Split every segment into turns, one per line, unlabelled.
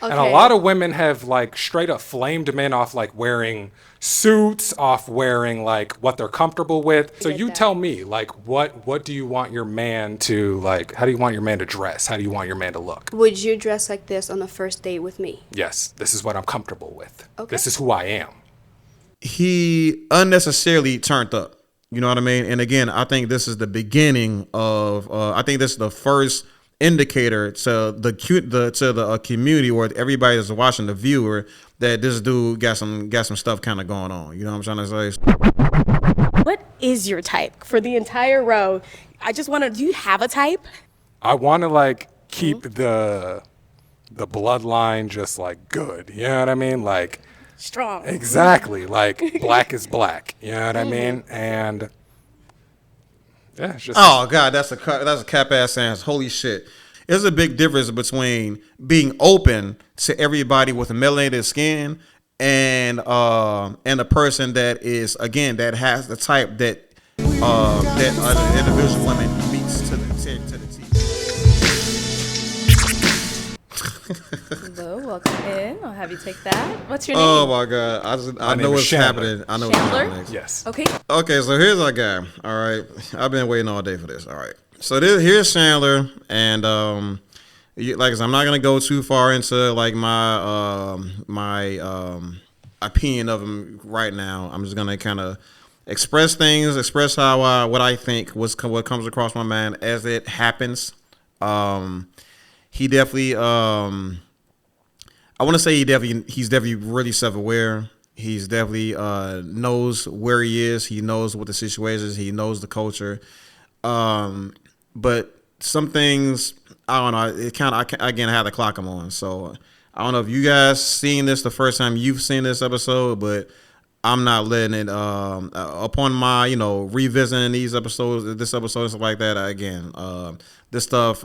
And a lot of women have like straight up flamed men off like wearing suits, off wearing like what they're comfortable with. So you tell me, like, what do you want your man to like? How do you want your man to dress? How do you want your man to look?
Would you dress like this on the first date with me?
Yes, this is what I'm comfortable with.
Okay.
This is who I am.
He unnecessarily turned up. You know what I mean? And again, I think this is the beginning of. I think this is the first indicator to the community or everybody that's watching, the viewer, that this dude got some stuff kind of going on. You know what I'm trying to say?
What is your type for the entire row? I just want to. Do you have a type?
I want to like keep the bloodline just like good. You know what I mean? Like
Strong.
exactly. Like black is black. You know what I mean? And yeah, it's just.
Oh God, that's a cap ass ass. Holy shit! There's a big difference between being open to everybody with a melanated skin and a person that is, again, that has the type that other individual women meets to the teeth.
Hello, welcome in. I'll have you take that. What's your name?
Oh my God, I know what's happening. I know what's
Chandler?
happening next.
Yes.
Okay.
Okay, so here's our guy. All right, I've been waiting all day for this. All right, so here's Chandler, and like I said, I'm not gonna go too far into like my opinion of him right now. I'm just gonna kind of express how what I think what comes across my mind as it happens. He definitely I want to say he's definitely really self-aware. He's definitely knows where he is. He knows what the situation is. He knows the culture. But some things, I don't know. It kind of, again, I had to clock him on. So I don't know if you guys seen this the first time you've seen this episode, but I'm not letting it upon my, revisiting this episode and stuff like that. Again, this stuff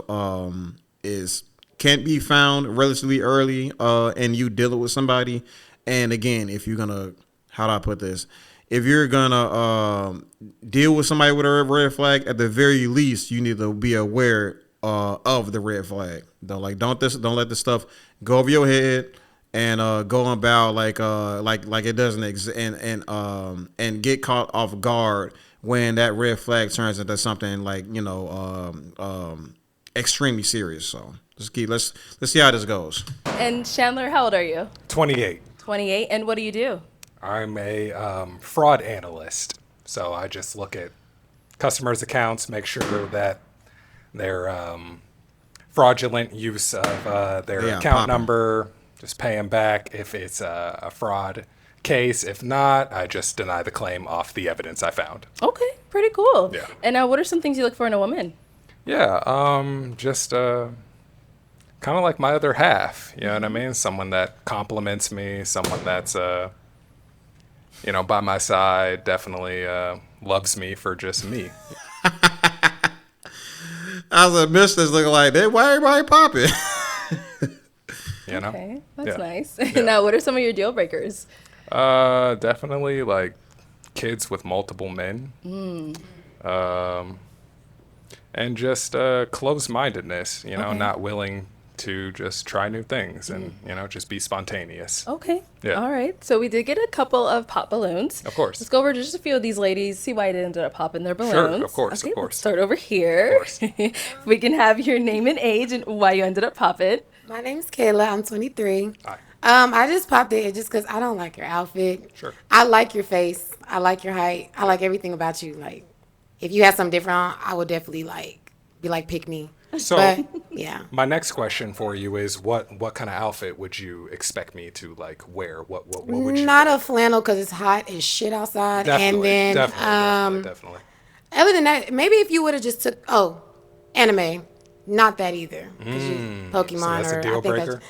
can't be found relatively early and you dealing with somebody. And again, if you're gonna, how do I put this? If you're gonna deal with somebody with a red flag, at the very least, you need to be aware of the red flag. Don't let this stuff go over your head and go about like it doesn't exist and get caught off guard when that red flag turns into something like extremely serious. So let's see how this goes.
And Chandler, how old are you?
28.
28. And what do you do?
I'm a fraud analyst. So I just look at customers' accounts, make sure that their fraudulent use of their account number, just pay them back if it's a fraud case. If not, I just deny the claim off the evidence I found.
Okay, pretty cool.
Yeah.
And what are some things you look for in a woman?
Yeah, just kind of like my other half, you know what I mean? Someone that compliments me, someone that's, by my side, definitely loves me for just me.
I was like, Mishna's looking like that. Why everybody popping?
Okay, that's nice.
Yeah.
Now, what are some of your deal breakers?
Definitely like kids with multiple men. And just closed-mindedness, not willing to just try new things and, just be spontaneous.
Okay.
Yeah.
All right. So we did get a couple of pop balloons.
Of course.
Let's go over just a few of these ladies, see why they ended up popping their balloons.
Sure, of course,
okay,
of course.
Let's start over here.
Of course.
We can have your name and age and why you ended up popping.
My name's Kayla. I'm 23.
Hi.
I just popped it just because I don't like your outfit.
Sure.
I like your face. I like your height. I like everything about you. Like, if you had something different on, I would definitely be like, pick me.
So,
but, yeah.
My next question for you is what kind of outfit would you expect me to wear? What would you
Not
wear?
a flannel because it's hot as shit outside.
Definitely,
and then
definitely.
Other than that, maybe if you would have just took anime, not that either. Pokemon
So that's
or
a deal
I think
breaker?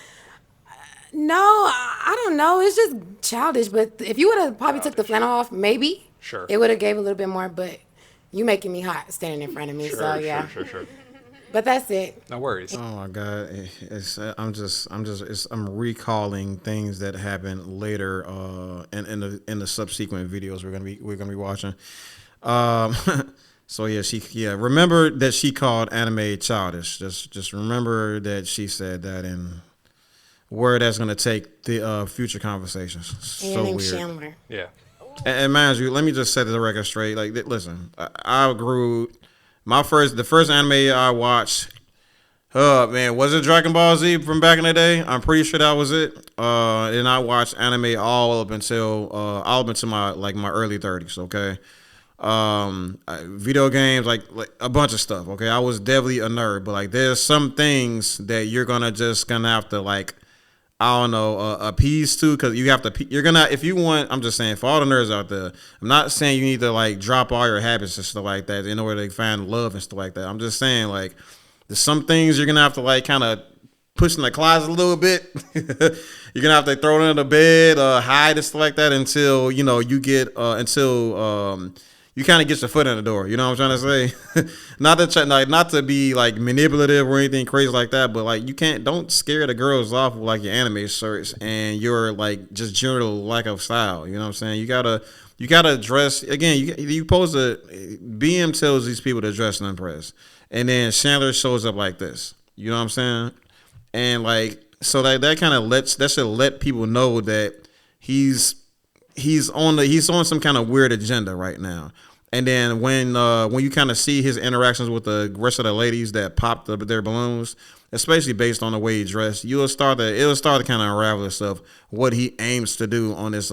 no, I don't know. It's just childish. But if you would have probably took the flannel off, maybe
Sure.
it would have gave a little bit more. But you making me hot standing in front of me, so yeah.
Sure.
But that's it.
No worries.
Oh my God, I'm recalling things that happened later in the subsequent videos we're gonna be watching. So remember that she called anime childish. Just remember that she said that, and where that's gonna take the future conversations.
And
So
your name's
weird.
Chandler.
Yeah.
And mind you, let me just set the record straight. Like, listen, I grew the first anime I watched. Oh man, was it Dragon Ball Z from back in the day? I'm pretty sure that was it. And I watched anime all up until my early 30s. Okay, video games like a bunch of stuff. Okay, I was definitely a nerd, but like there's some things that you're gonna have to like. I don't know, appease to, because you have to, if you want, I'm just saying, for all the nerds out there, I'm not saying you need to, like, drop all your habits and stuff like that in order to find love and stuff like that. I'm just saying, like, there's some things you're going to have to, like, kind of push in the closet a little bit. You're going to have to throw it in the bed, hide and stuff like that until, you know, you get, you kind of get your foot in the door. You know what I'm trying to say? not to be like manipulative or anything crazy like that, but like don't scare the girls off with like your anime shirts and your like just general lack of style. You know what I'm saying? You gotta dress again. You supposed to. BM tells these people to dress and impress, and then Chandler shows up like this. You know what I'm saying? And like so that kind of should let people know that he's on some kind of weird agenda right now. And then when you kind of see his interactions with the rest of the ladies that popped their balloons, especially based on the way he dressed, it'll start to kind of unravel itself what he aims to do on this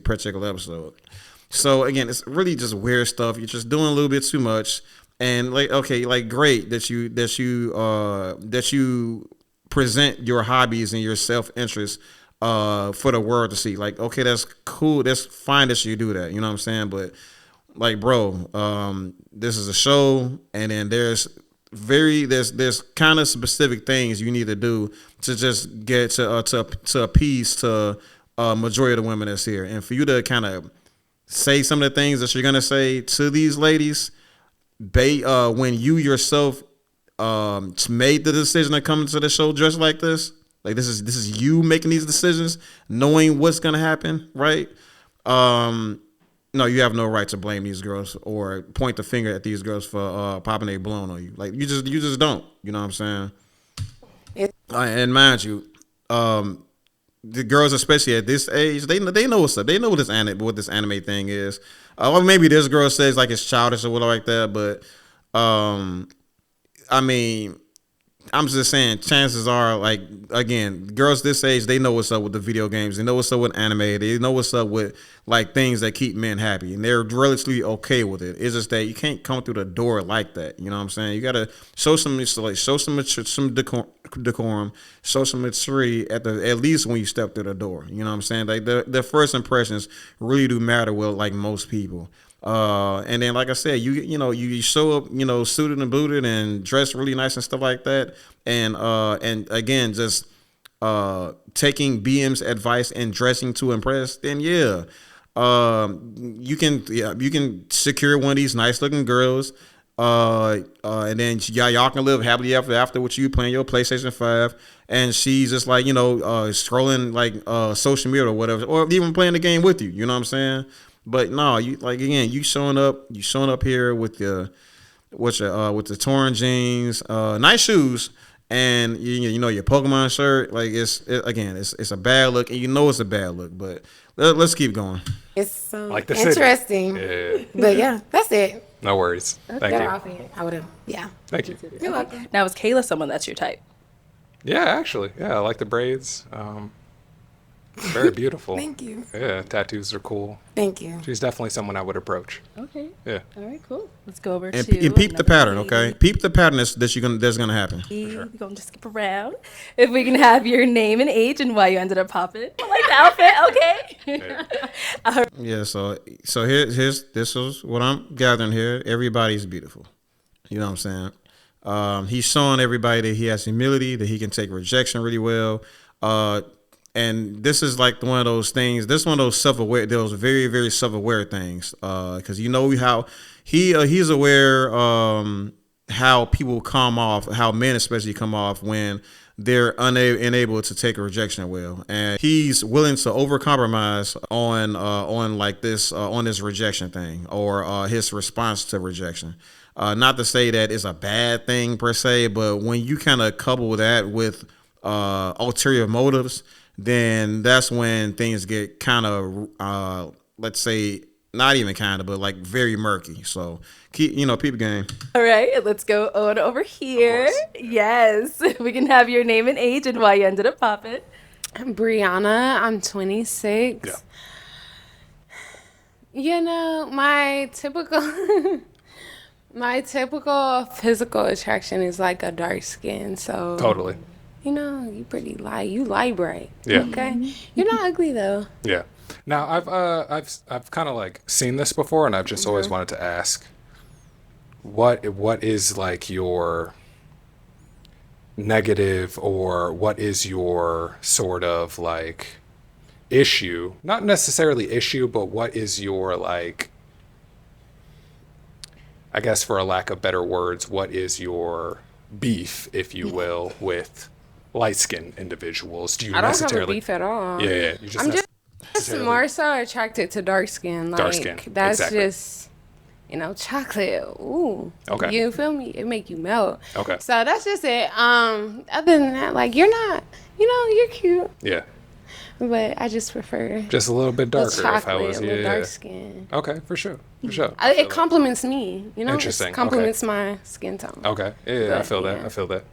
particular episode. So again, it's really just weird stuff. You're just doing a little bit too much, and like okay, like great that you present your hobbies and your self-interest for the world to see. Like okay, that's cool, that's fine that you do that. You know what I'm saying, but. Like, bro, this is a show, and then there's kind of specific things you need to do to just get to appease to majority of the women that's here, and for you to kind of say some of the things that you're gonna say to these ladies, when you yourself made the decision to come to the show dressed like this, like this is you making these decisions, knowing what's gonna happen, right? No, you have no right to blame these girls or point the finger at these girls for popping a balloon on you. Like you just don't. You know what I'm saying? And mind you, the girls, especially at this age, they know what's up. They know what this anime thing is. Or maybe this girl says like it's childish or whatever like that. But I mean, I'm just saying, chances are, like, again, girls this age, they know what's up with the video games. They know what's up with anime. They know what's up with, like, things that keep men happy. And they're relatively okay with it. It's just that you can't come through the door like that. You know what I'm saying? You got to show some decorum, show some maturity at least when you step through the door. You know what I'm saying? Like, the first impressions really do matter with, like, most people. And then, like I said, you show up, suited and booted and dressed really nice and stuff like that. And again, just taking BM's advice and dressing to impress. Then you can secure one of these nice looking girls. And then y'all can live happily after with you playing your PlayStation 5. And she's just like, scrolling like social media or whatever, or even playing the game with you. You know what I'm saying? But no, you showing up here with the torn jeans, nice shoes, and your Pokemon shirt. Like it's a bad look, and it's a bad look. But let's keep going.
It's so
Like the
interesting.
Yeah.
But yeah, that's it.
No worries. Thank you.
I would have. Yeah.
Thank you.
You're welcome.
Now, is Kayla someone that's your type?
Yeah, actually. Yeah, I like the braids. Very beautiful.
Thank you.
Yeah, tattoos are cool.
Thank you.
She's definitely someone I would approach.
Okay.
Yeah.
All right, cool. Let's go over
And
to
peep the pattern,
lady.
okay? Peep the pattern that's gonna happen.
We're going to skip around. If we can have your name and age and why you ended up popping. I like the outfit, okay?
Yeah. So this is what I'm gathering here. Everybody's beautiful. You know what I'm saying? He's showing everybody that he has humility, that he can take rejection really well. And this is like one of those things. This is one of those self-aware, those very, very self-aware things. Because how he's aware how people come off, how men especially come off when they're unable to take a rejection well, and he's willing to overcompromise on like this on this rejection thing or his response to rejection. Not to say that it's a bad thing per se, but when you kind of couple that with ulterior motives, then that's when things get kind of, let's say, not even kind of, but like very murky. So keep game.
All right, let's go on over here. Yes, we can have your name and age and why you ended up popping.
I'm Brianna. I'm 26.
Yeah.
You know, my typical physical attraction is like a dark skin. So
Totally.
you know, you pretty light. You light bright.
Yeah.
Okay. You're not ugly though.
Yeah. Now I've kind of like seen this before, and I've just always wanted to ask, what is like your negative, or what is your sort of like issue? Not necessarily issue, but what is your like, I guess for a lack of better words, what is your beef, if you will, with light-skinned individuals? Do you
I don't have a
necessarily
beef at all.
Yeah, you just
I'm just
necessarily-
more so attracted to dark skin. Like,
Dark skin,
that's
exactly.
just, you know, chocolate. Ooh.
Okay.
You feel me? It make you melt.
Okay.
So that's just it. Other than that, like, you're not, you know, you're cute.
Yeah,
But I just prefer
just a little bit
the
darker. If I
chocolate
was,
with
yeah.
dark skin.
Okay, for sure. I feel
It
that.
compliments me, you know.
Interesting,
It compliments my skin tone.
Okay, yeah, I
But,
feel that.
yeah.
I feel that.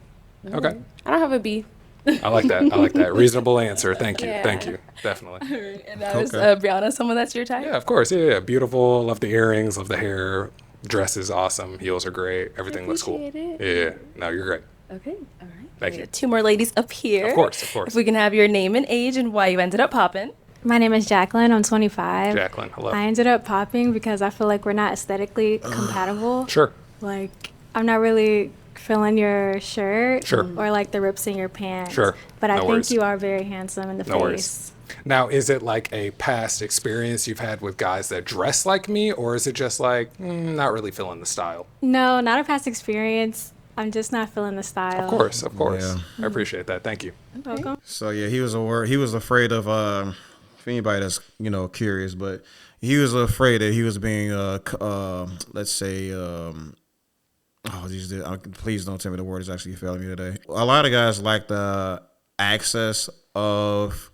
Okay,
I don't have a beef.
I like that. I like that. Reasonable answer. Thank you.
Yeah.
Thank you. Definitely.
And that was
Okay.
Brianna, someone that's your type?
Yeah, of course. Yeah. Beautiful. Love the earrings. Love the hair. Dress is awesome. Heels are great. Everything looks cool.
appreciate
Yeah. No, you're great.
Okay, all right.
Thank
We
you.
got two more ladies up here.
Of course. Of course.
If we can have your name and age and why you ended up popping.
My name is Jacqueline. I'm 25.
Jacqueline, hello.
I ended up popping because I feel like we're not aesthetically compatible.
Sure.
Like, I'm not really feeling your shirt
Sure.
or like the rips in your pants.
Sure.
But I
No
think
worries.
you are very handsome in the
No
face.
worries. Now, is it like a past experience you've had with guys that dress like me, or is it just like not really feeling the style?
No, not a past experience. I'm just not feeling the style.
Of course, of course.
Yeah.
I appreciate that. Thank you.
Welcome.
So yeah, he was afraid of if anybody that's curious, but he was afraid that he was being let's say please don't tell me the word is actually failing me today. A lot of guys like the access of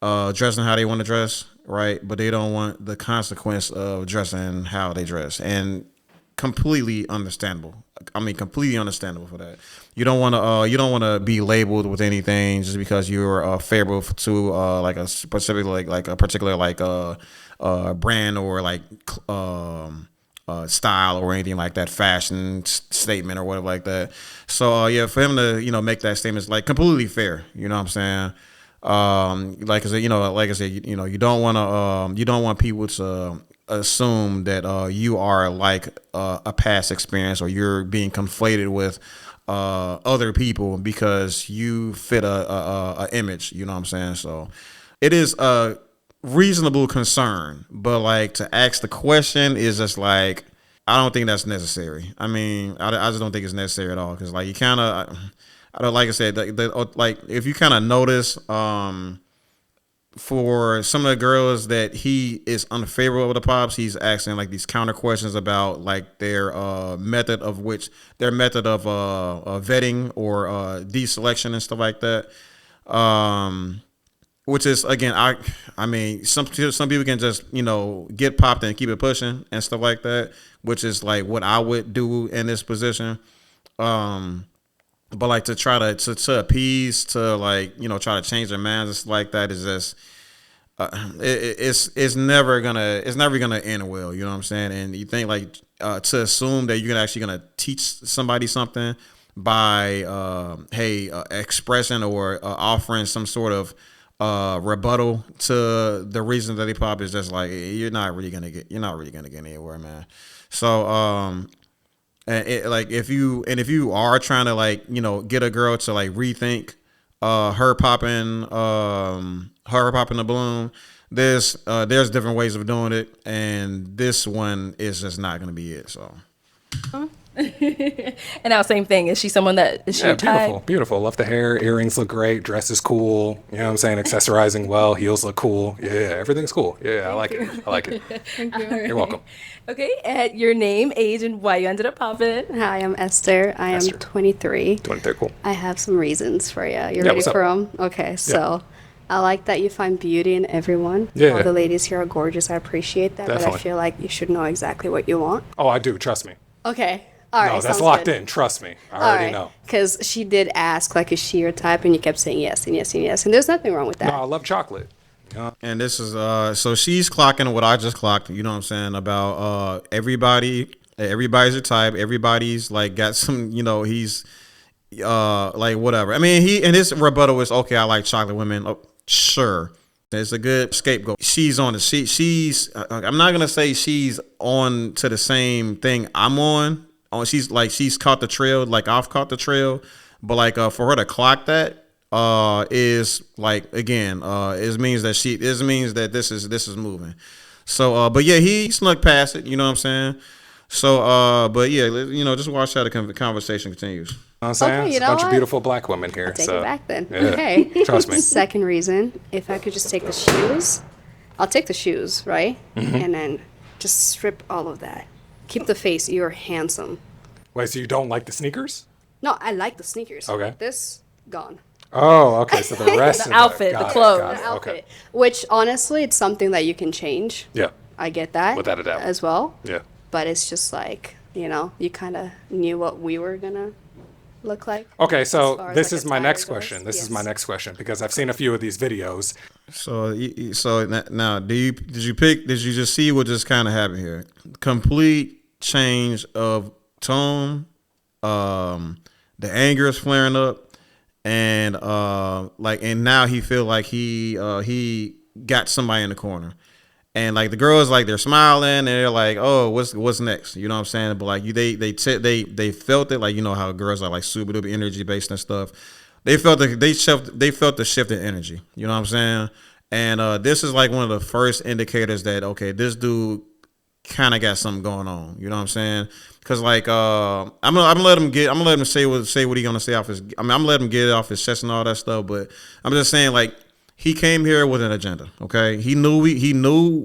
dressing how they want to dress, right? But they don't want the consequence of dressing how they dress, and completely understandable. I mean, completely understandable for that. You don't want to be labeled with anything just because you're favorable to like a specific like a particular like brand or like style or anything like that, fashion statement or whatever like that. So yeah, for him to make that statement is like completely fair. You know what I'm saying? Like I said, you don't want people to assume that you are like a past experience, or you're being conflated with other people because you fit a image. You know what I'm saying? So it is a reasonable concern, but like to ask the question is just like, I don't think that's necessary. I mean, I just don't think it's necessary at all, because like you kind of, I don't, like I said, like if you kind of notice, for some of the girls that he is unfavorable with the pops, he's asking like these counter questions about like their method of vetting or deselection and stuff like that. Which is, again, I mean, some people can just get popped and keep it pushing and stuff like that, which is like what I would do in this position. But like to try to appease, to like try to change their minds and stuff like that is just it's never gonna end well. You know what I'm saying? And you think like to assume that you're actually gonna teach somebody something by expressing or offering some sort of rebuttal to the reason that they pop is just like you're not really gonna get anywhere, man. So if you are trying to like get a girl to like rethink her popping the balloon, there's different ways of doing it, and this one is just not gonna be it. So
And now, same thing. Is she someone that is she your
beautiful,
type?
beautiful. Love the hair. Earrings look great. Dress is cool. You know what I'm saying? Accessorizing well. Heels look cool. Yeah, everything's cool. Yeah, I like it. I like it.
Thank you.
You're welcome.
Okay, and your name, age, and why you ended up popping.
Hi, I'm Esther. I am
Esther.
23.
23, cool.
I have some reasons for you. You
Yeah,
ready
what's up?
for them? Okay, so I like that you find beauty in everyone.
Yeah.
All the ladies here are gorgeous. I appreciate that, but
Definitely.
I feel like you should know exactly what you want.
Oh, I do. Trust me.
Okay. All right.
No, that's
sounds
locked
good.
in. Trust me. I already know.
Because she did ask, like, is she your type? And you kept saying yes and yes and yes. And there's nothing wrong with that.
No, I love chocolate.
And this is so she's clocking what I just clocked, you know what I'm saying, about everybody's a type, everybody's like got some, you know, he's like whatever. I mean, his rebuttal is okay, I like chocolate women. Oh, sure. It's a good scapegoat. She's on the she's I'm not gonna say she's on to the same thing I'm on. She's caught the trail, like I've caught the trail, but like for her to clock that is like, again, it means that this is moving. So but yeah, he snuck past it, you know what I'm saying? So but yeah, you know, just watch how the conversation continues.
You know what I'm saying?
Okay, you
It's a
know
bunch of
what?
beautiful black women here.
Take
so
it back then.
yeah.
Okay.
Trust me.
Second reason, if I could just take the shoes, I'll take the shoes, right?
Mm-hmm.
And then just strip all of that. Keep the face. You're handsome.
Wait, so you don't like the sneakers?
No, I like the sneakers.
Okay.
This, gone.
Oh, okay. So the rest
The
of
outfit,
got
the
it,
clothes.
got
The
it,
outfit.
Okay.
Which, honestly, it's something that you can change.
Yeah.
I get that.
Without a doubt.
As well.
Yeah.
But it's just like, you know, you kind of knew what we were going to look like.
Okay,
As
so
far as,
this
like,
is my
attire
next
goes.
question. This is my
Yes.
next question because I've seen a few of these videos.
So now, did you just see what just kind of happened here? Complete change of tone. The anger is flaring up, and and now he feel like he got somebody in the corner, and like the girls, like they're smiling and they're like, oh, what's next? You know what I'm saying? But like they felt it, like, you know how girls are like super duper energy based and stuff. They felt the shift in energy. You know what I'm saying? And this is like one of the first indicators that, okay, this dude kind of got something going on. You know what I'm saying? Because like I'm gonna let him say what he gonna say off his. I'm gonna let him get it off his chest and all that stuff. But I'm just saying, like, he came here with an agenda. Okay, he knew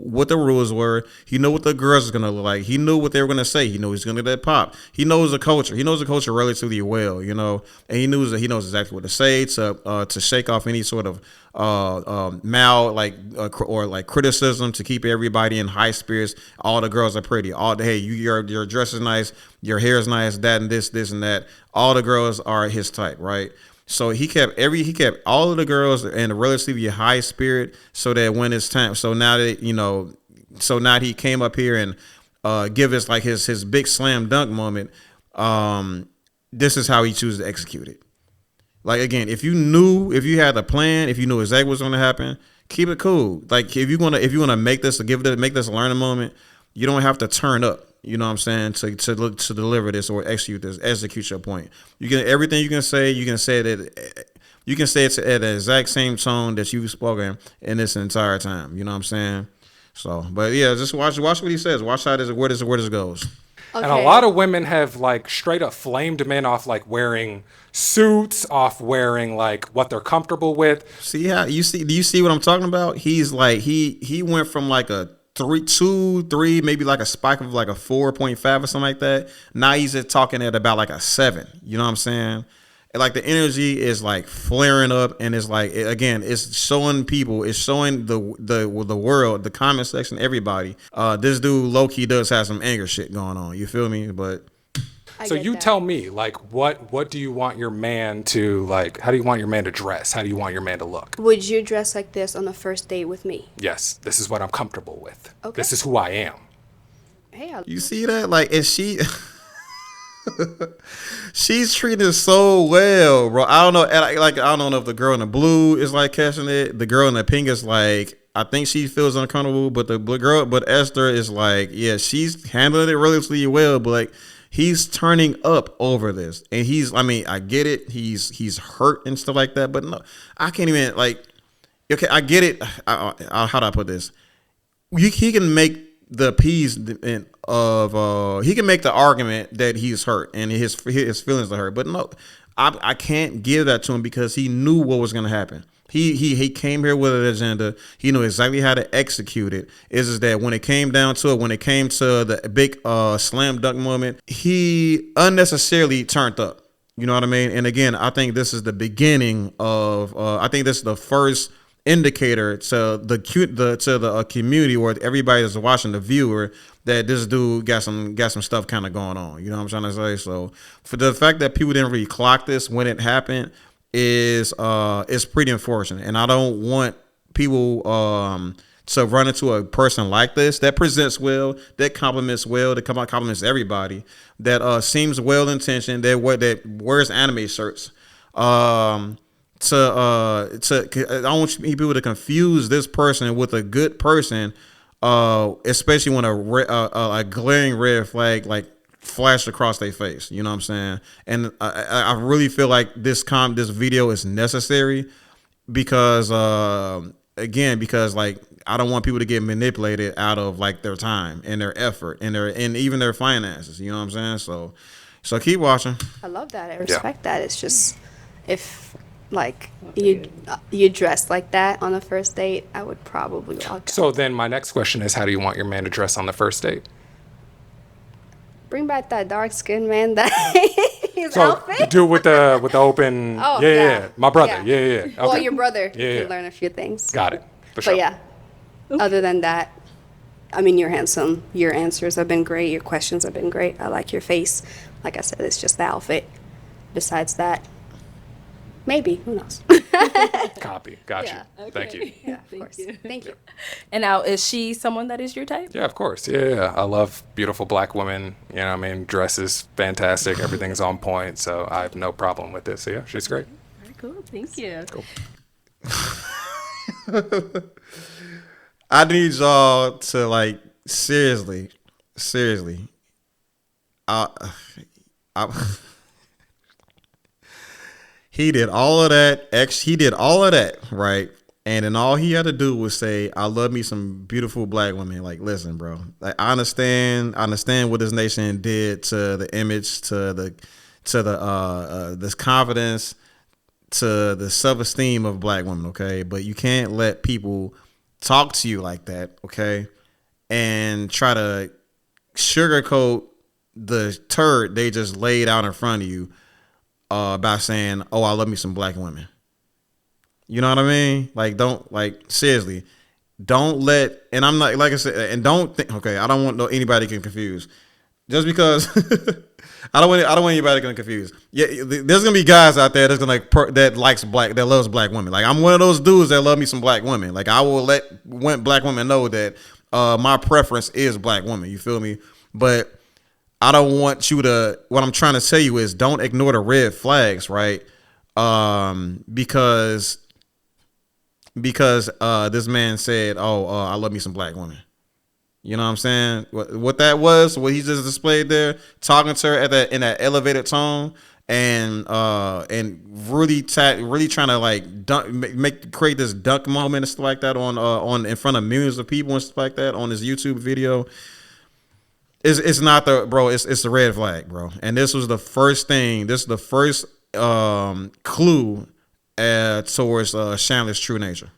what the rules were. He knew what the girls was gonna look like. He knew what they were gonna say. He knew he's gonna get that pop. He knows the culture. He knows the culture relatively well. You know, and he knows exactly what to say to shake off any sort of or like criticism, to keep everybody in high spirits. All the girls are pretty. Hey, your dress is nice. Your hair is nice. That and this and that. All the girls are his type, right? So he kept all of the girls in a relatively high spirit, so that when it's time. So now he came up here and give us like his big slam dunk moment. This is how he chooses to execute it. Like, again, if you had a plan, if you knew exactly what's going to happen, keep it cool. Like, if you want to make this a learning moment, you don't have to turn up. You know what I'm saying? To deliver this or execute your point. You can everything you can say it at the exact same tone that you've spoken in this entire time. You know what I'm saying? So, but yeah, just watch what he says. Watch where this goes.
Okay.
And a lot of women have like straight up flamed men off, like wearing suits, off wearing like what they're comfortable with.
See how do you see what I'm talking about? He's like he went from like a 3, maybe like a spike of like a 4.5 or something like that. Now he's just talking at about like a 7. You know what I'm saying? And like the energy is like flaring up, and it's like, again, it's showing people, it's showing the world, the comment section, everybody. This dude low key does have some anger shit going on. You feel me? But
So you tell me, like, what do you want your man to, like, how do you want your man to dress? How do you want your man to look?
Would you dress like this on the first date with me?
Yes, this is what I'm comfortable with.
Okay.
This is who I am.
Hey,
you see that? Like, and she's treated so well, bro. I don't know. Like, I don't know if the girl in the blue is like catching it. The girl in the pink is like, I think she feels uncomfortable, but Esther is like, yeah, she's handling it relatively well, but like, he's turning up over this, and I get it. He's hurt and stuff like that, but no, I can't even, like, okay, I get it. How do I put this? He can make appeasement of he can make the argument that he's hurt and his feelings are hurt, but no, I can't give that to him because he knew what was going to happen. He came here with an agenda. He knew exactly how to execute it. Is that when it came down to it, when it came to the big slam dunk moment, he unnecessarily turned up. You know what I mean? And again, I think this is the beginning of. I think this is the first indicator to the community or everybody that's watching, the viewer, that this dude got some stuff kind of going on. You know what I'm trying to say? So for the fact that people didn't really clock this when it happened is pretty unfortunate. And I don't want people to run into a person like this that presents well, that compliments well, that compliments everybody, that seems well intentioned, that wears anime shirts. I don't want people to confuse this person with a good person, especially when a glaring red flag like flashed across their face. You know what I'm saying? And I really feel like this video is necessary because like I don't want people to get manipulated out of like their time and their effort and even their finances. You know what I'm saying? So keep watching.
I love that. I respect that. It's just if like you dress like that on the first date, I would probably walk out.
So then my next question is, how do you want your man to dress on the first date?
Bring back that dark skinned man that his
So
outfit.
do with the open.
Oh,
yeah. My brother. Yeah. Okay.
Well, your brother
Yeah.
can learn a few things.
Got it. For sure.
But yeah, other than that, I mean, you're handsome. Your answers have been great. Your questions have been great. I like your face. Like I said, it's just the outfit. Besides that, maybe. Who knows?
Copy. Got you. Thank you.
Yeah, of course. Thank you.
And now, is she someone that is your type?
Yeah, of course. Yeah. I love beautiful black women. You know what I mean? Dresses fantastic. Everything's on point. So I have no problem with this. So yeah, she's great.
Very cool. Thank you.
Cool.
I need y'all to like seriously. He did all of that. He did all of that, right? And then all he had to do was say, "I love me some beautiful black women." Like, listen, bro. Like, I understand what this nation did to the image, to the this confidence, to the self-esteem of black women. Okay, but you can't let people talk to you like that. Okay, and try to sugarcoat the turd they just laid out in front of you. By saying, "Oh, I love me some black women." You know what I mean? Like, seriously, don't let. And I'm not, like I said, and don't think. Okay, I don't want anybody to get confused. Just because I don't want anybody to get confused. Yeah, there's gonna be guys out there that's gonna that loves black women. Like, I'm one of those dudes that love me some black women. Like, I will let black women know that my preference is black women. You feel me? But I don't want you to. What I'm trying to tell you is, don't ignore the red flags, right? Because this man said, "Oh, I love me some black women." You know what I'm saying? What that was, what he just displayed there, talking to her in that elevated tone, and really trying to like create this dunk moment and stuff like that on in front of millions of people and stuff like that on his YouTube video. It's not it's the red flag, bro. And this was the first thing. This is the first clue towards Chandler's true nature.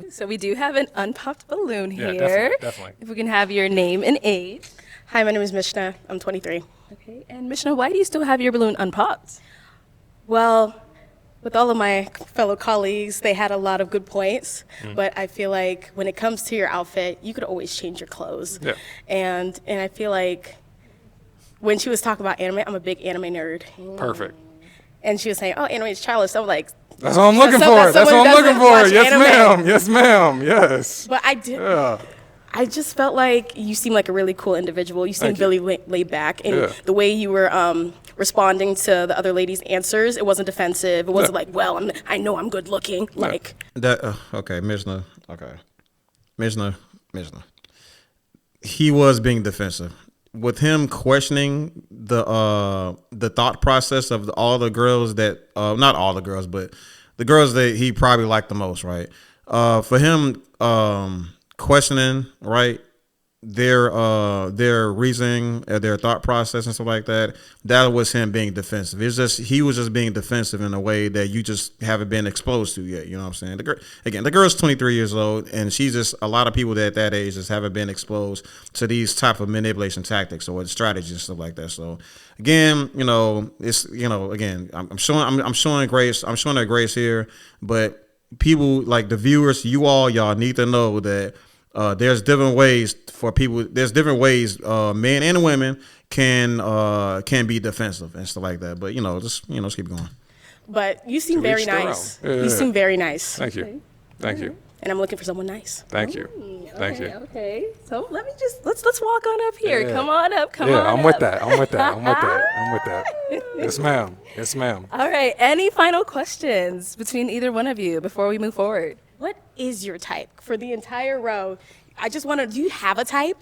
So we do have an unpopped balloon here.
Yeah, definitely.
If we can have your name and age.
Hi, my name is Mishna. I'm 23.
Okay. And Mishna, why do you still have your balloon unpopped?
Well, with all of my fellow colleagues, they had a lot of good points, but I feel like when it comes to your outfit, you could always change your clothes.
Yeah.
And I feel like when she was talking about anime, I'm a big anime nerd.
Perfect.
And she was saying, "Oh, anime is childish." So I'm like,
That's what I'm looking for.
That's
That's what
someone
I'm
who
looking
doesn't
for.
watch
Yes,
anime.
ma'am. Yes, ma'am. Yes.
but I did.
Yeah.
I just felt like you seemed like a really cool individual. You seemed
Thank you.
really laid back, and
Yeah.
the way you were responding to the other ladies' answers, it wasn't defensive. It wasn't
Yeah.
like, "Well, I know I'm good looking." Like,
That okay, Mishna. Okay, Mishna. He was being defensive with him questioning the thought process of all the girls that not all the girls, but the girls that he probably liked the most, right? For him questioning, right, their reasoning, their thought process and stuff like that, that was him being defensive. It's just he was just being defensive in a way that you just haven't been exposed to yet. You know what I'm saying? The girl's 23 years old, and she's just a lot of people that at that age just haven't been exposed to these type of manipulation tactics or strategies and stuff like that. So again, it's again, I'm showing grace. I'm showing that grace here, but people like the viewers, y'all need to know that. There's different ways for people. There's different ways men and women can be defensive and stuff like that. But let's keep going.
But you seem very nice.
Yeah.
You seem very nice.
Thank you. Thank you.
And I'm looking for someone nice.
Thank you. Thank you.
Okay. So let's walk on up here.
Yeah.
Come on up. Come on.
Yeah,
up.
I'm with that. Yes, ma'am. Yes, ma'am.
All right. Any final questions between either one of you before we move forward?
What is your type for the entire row? I just want to. Do you have a type,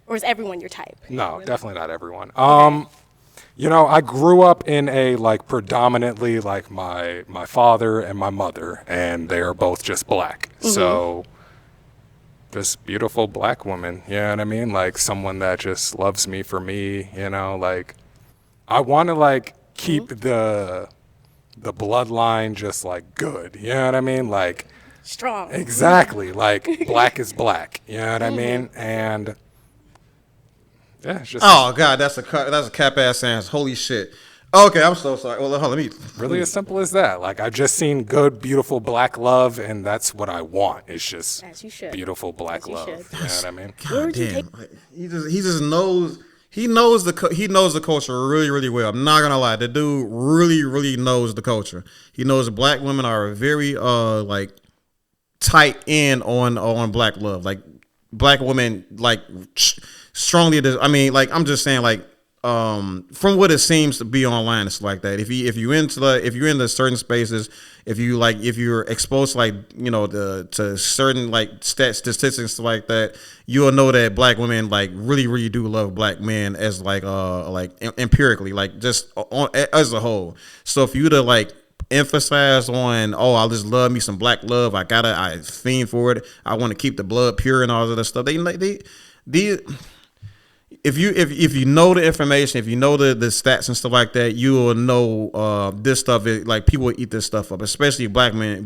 or is everyone your type?
No, definitely not everyone. I grew up in a predominantly my father and my mother, and they are both just black. Mm-hmm. So this beautiful black woman, you know what I mean? Like someone that just loves me for me, I want to keep the bloodline just good, you know what I mean?
Strong.
Exactly. Black is black, you know what I mean? And yeah, it's just
oh god, that's a cap ass ass. Holy shit. Okay, I'm so sorry. Well, hold on, let me
really as simple as that. I've just seen good, beautiful black love, and that's what I want. It's just beautiful black love. You know what I mean?
God damn. He just knows. He knows the culture really, really well. I'm not gonna lie. The dude really, really knows the culture. He knows black women are very tight in on black love. Black women strongly. I mean, I'm just saying from what it seems to be online, it's like that. If you're into certain spaces, if you're exposed to certain statistics like that, you'll know that black women really, really do love black men as empirically, just as a whole. So if you to emphasize on, I'll just love me some black love, I fiend for it, I want to keep the blood pure and all of that stuff. If you know the information, if you know the stats and stuff like that, you will know this stuff is people will eat this stuff up, especially black men,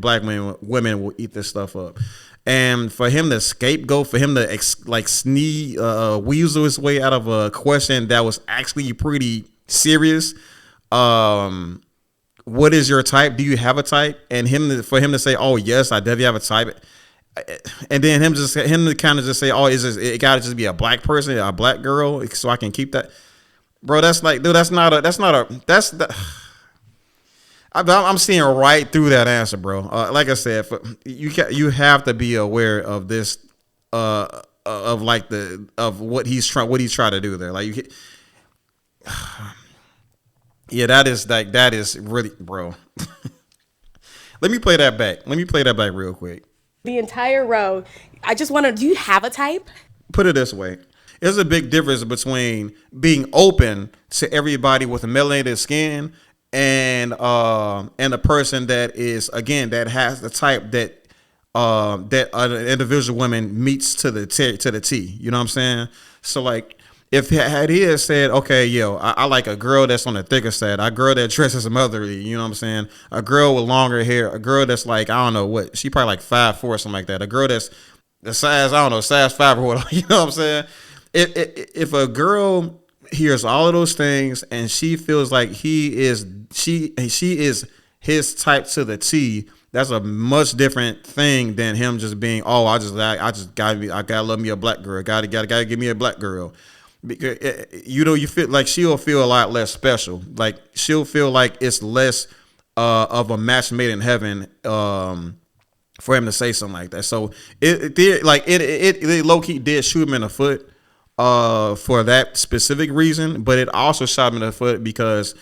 women will eat this stuff up. And for him to scapegoat, for him to weasel his way out of a question that was actually pretty serious. What is your type? Do you have a type? And for him to say, "Oh yes, I definitely have a type," and then him to kind of just say, "Oh, it gotta just be a black person, a black girl, so I can keep that." Bro, I'm seeing right through that answer, bro. Like I said, you have to be aware of this, of what he's trying to do there. Yeah, that is really, bro. Let me play that back real quick.
The entire row. I just want to. Do you have a type?
Put it this way. There's a big difference between being open to everybody with a melanated skin and a person that is, again, that has the type that an individual woman meets to the T. You know what I'm saying? So if he had said, okay, I like a girl that's on the thicker side, a girl that dresses motherly, you know what I'm saying? A girl with longer hair, a girl that's I don't know what, she probably 5'4" or something like that. A girl that's the size, I don't know, size 5 or whatever, you know what I'm saying? If a girl hears all of those things and she feels like she is his type to the T, that's a much different thing than him just being, I gotta love me a black girl, gotta give me a black girl. Because you feel like she'll feel a lot less special. She'll feel like it's less of a match made in heaven for him to say something like that. So it low key did shoot him in the foot for that specific reason, but it also shot him in the foot because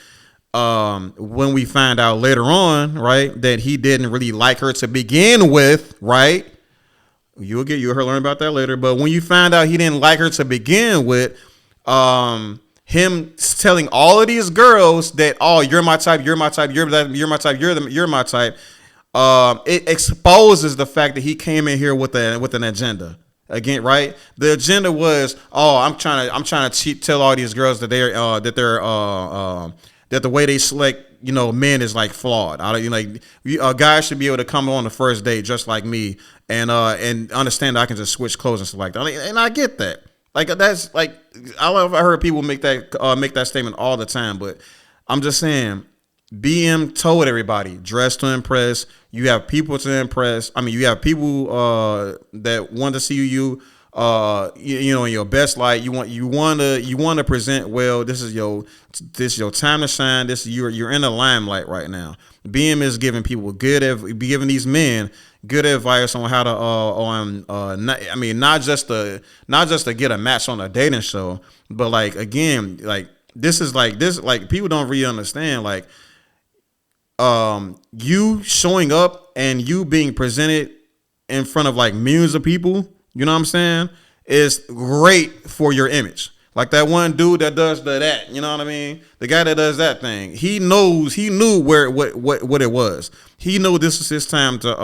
when we find out later on, right, that he didn't really like her to begin with, right? You'll learn about that later. But when you find out he didn't like her to begin with, him telling all of these girls that, you're my type, you're my type, you're my type, you're my type, it exposes the fact that he came in here with an agenda. Again, right? The agenda was, I'm trying to tell all these girls that that the way they select, men is like flawed. A guy should be able to come on the first date just like me and understand that I can just switch clothes and stuff like that. And I get that. Like that's like I heard people make that statement all the time, but I'm just saying. BM told everybody, dress to impress. You have people to impress. I mean, you have people that want to see you, in your best light. You want to present well. This is your time to shine. You're in the limelight right now. BM is giving people giving these men good advice on how to not just to get a match on a dating show, but like again, like this people don't really understand like. You showing up and you being presented in front of like millions of people, you know what I'm saying, is great for your image. Like that one dude that does that, you know what I mean? The guy that does that thing, he knew what it was. He knew this was his time to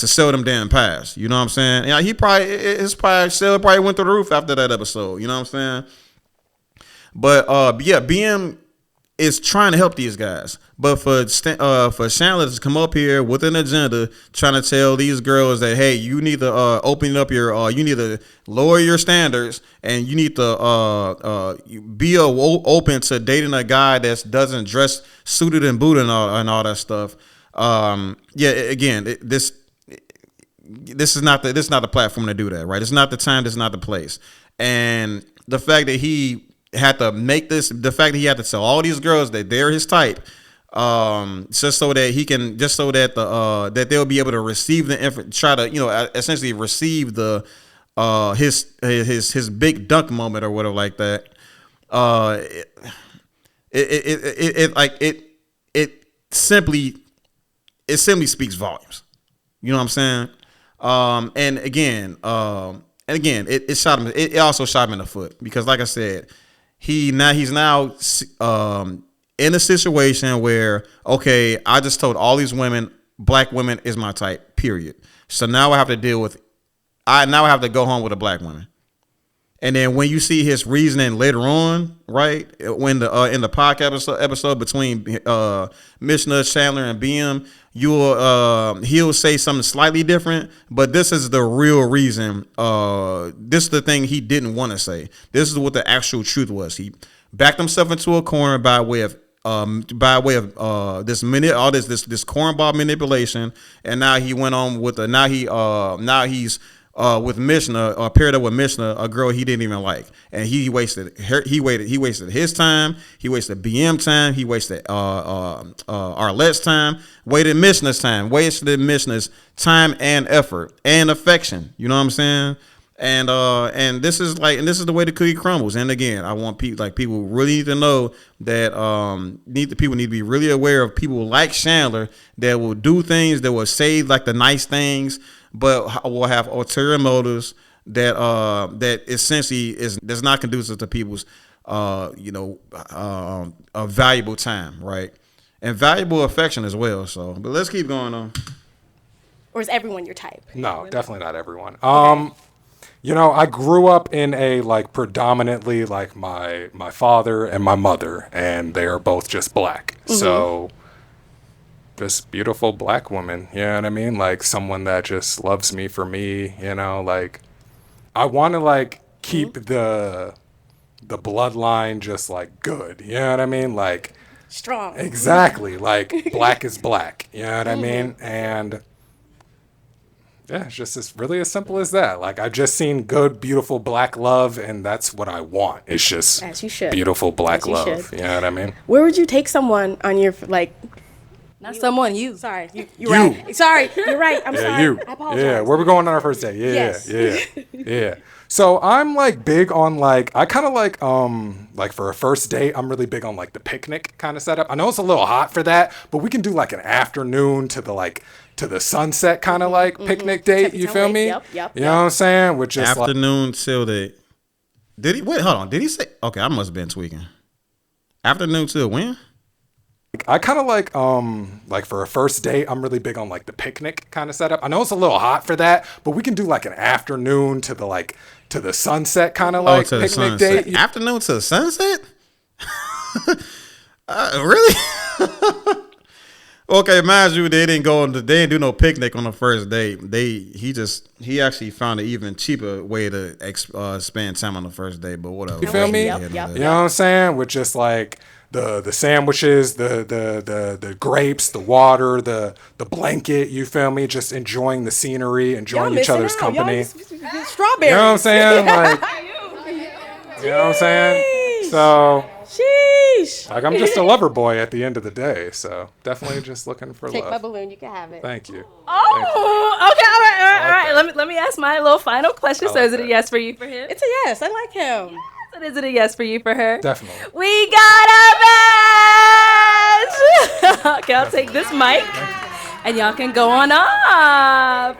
sell them damn pass. You know what I'm saying? Yeah, his sale probably went through the roof after that episode. You know what I'm saying? But BM is trying to help these guys, but for Chandler to come up here with an agenda, trying to tell these girls that hey, you need to open up your, you need to lower your standards, and you need to be open to dating a guy that doesn't dress suited and booted and all that stuff. This is not the platform to do that, right? It's not the time. This is not the place, and the fact that he had to make this, the fact that he had to tell all these girls that they're his type, just so that that they'll be able to receive essentially receive the his big dunk moment or whatever like that. It simply speaks volumes. You know what I'm saying? And again, it shot him. It also shot him in the foot because, like I said. He's now in a situation where, okay, I just told all these women, black women is my type, period. So now I have to go home with a black woman. And then when you see his reasoning later on, right, when in the podcast episode between Mishna, Chandler, and BM, he'll say something slightly different, but this is the real reason. This is the thing he didn't want to say. This is what the actual truth was. He backed himself into a corner by way of this cornball manipulation, and now he went on with he's with Mishna, paired up with Mishna, a girl he didn't even like, and he wasted his time, he wasted BM time, he wasted Arlette's time, wasted Mishna's time and effort and affection. You know what I'm saying? And this is the way the cookie crumbles. And again, I want people really need to know that people need to be really aware of people like Chandler that will do things, that will say like the nice things, but will have ulterior motives that essentially that's not conducive to people's a valuable time, right? And valuable affection as well. So, but let's keep going on.
Or is everyone your type?
No, definitely not everyone. I grew up in a predominantly my father and my mother, and they are both just black. Mm-hmm. So this beautiful black woman, you know what I mean? Like someone that just loves me for me, I want to keep the bloodline just good, you know what I mean?
Strong.
Exactly. Black is black, you know what I mean? And yeah, it's just really as simple as that. I've just seen good, beautiful black love, and that's what I want. It's just
as you should.
Beautiful black
as you
love.
Should.
You know what I mean?
Where would you take someone on your
Not someone, you.
Sorry, you're right. Sorry, you're right. I'm sorry.
You.
I apologize.
Yeah, where we going on our first date? Yeah. So I'm big on I kind of for a first date, I'm really big on the picnic kind of setup. I know it's a little hot for that, but we can do an afternoon to the sunset kind of picnic date. You feel me?
Yep.
You know what I'm saying? Which is
afternoon till the. Did he wait? Hold on. Did he say? Okay, I must have been tweaking. Afternoon till when?
I kind of like for a first date, I'm really big on like the picnic kind of setup. I know it's a little hot for that, but we can do like an afternoon to the sunset kind of like
to the
picnic
sunset.
date.
Afternoon to the sunset? Really? Okay, mind you, they didn't do no picnic on the first date. He actually found an even cheaper way to spend time on the first date. But whatever.
You feel me?
Yep.
You know what I'm saying? With just like the sandwiches, the grapes, the water, the blanket. You feel me? Just enjoying the scenery, enjoying each other's company.
Strawberries.
You know what I'm saying? Like, you know what I'm saying? So.
Sheesh.
Like, I'm just a lover boy at the end of the day, so definitely just looking for
Take
love.
my balloon. You can have it.
Thank you.
Oh, okay, all right.
that.
Let me ask my little final question. So,
like
is it a
that.
yes for you for him?
It's a yes. I like him.
So is it a yes for you for her?
Definitely.
We got a match. Okay, I'll take this mic, and y'all can go on off.